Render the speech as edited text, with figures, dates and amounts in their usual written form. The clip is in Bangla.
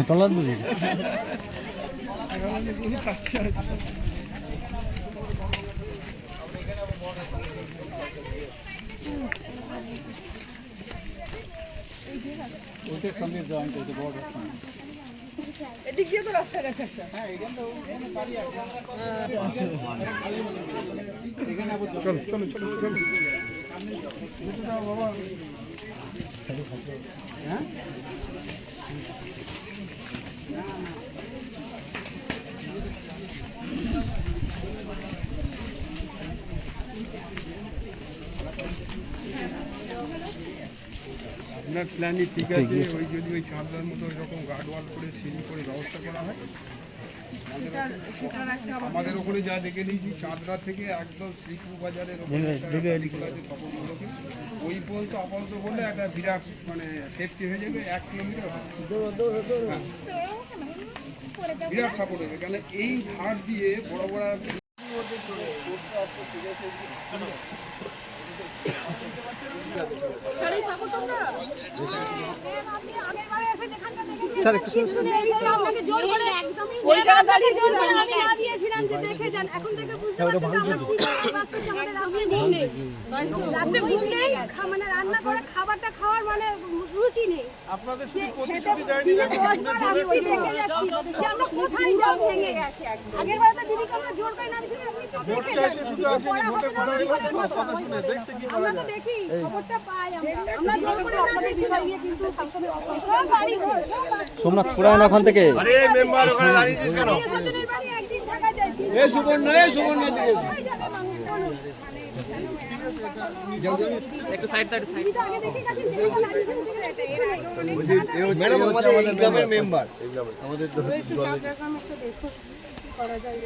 টলার বুঝি ওইটা সঙ্গে জয়েন্ট হয়েছে বড় এদিক দিয়ে তো রাস্তা গেছে একটা। হ্যাঁ এখানে তো এখানে পারি আছে চলো চলো চলো চলো বাবা হ্যাঁ আপনার প্ল্যানই ঠিক আছে। ওই যদি ওই চাঁদলার মতো ওইরকম গার্ডওয়াল করে সিঁড়ি করে ব্যবস্থা করা হয়, আমাদের ওখানে যা দেখে নিয়েছি চাঁদরা থেকে একদম শ্রীপুর বাজারের ওই পর্যন্ত আপাতত বললে একটা বিরাট মানে সেফটি হয়ে যাবে। 1 কিলোমিটার বিরাট সাপোর্ট হবে, কারণ এই ধার দিয়ে বড় বড় স্যার একটু ওই জায়গা দাঁড়িয়ে ছিল আমি নামিয়েছিলাম যে দেখে যান। এখন থেকে বুঝতে পারছেন আমরা কি ক্লাস করছি, আমাদের রাতে ঘুম নেই। রাতে ঘুম নেই, মানে রান্না করে খাবারটা খাওয়ার মানে রুচি নেই। আপনাদের শুধু প্রতিশ্রুতি দেয়নি, আমি দেখে যাচ্ছি যে আমরা কোথায় যাব। ভেঙে গেছে একদম। আগের বার তো দিদিকে আমরা জোর করে নামিয়েছিলাম, আপনি তো দেখে যান। শুধু আসেনি, ভোটে কথা শুনে দেখতে কি বলা যায়। আমরা তো দেখি খবরটা পাই, আমরা জোর করে নামিয়েছিলাম কিন্তু সব বাড়ি সোমনাথ ছড়ায় না ওখান থেকে আরে মেম্বার ওখানে দাঁড়িয়েছিস কেন? একটু সাইড দাঁড় সাইড ম্যাডাম আমাদের গ্রামের মেম্বার, আমাদের একটু চাপ রাখা, একটু দেখো কি করা যায়।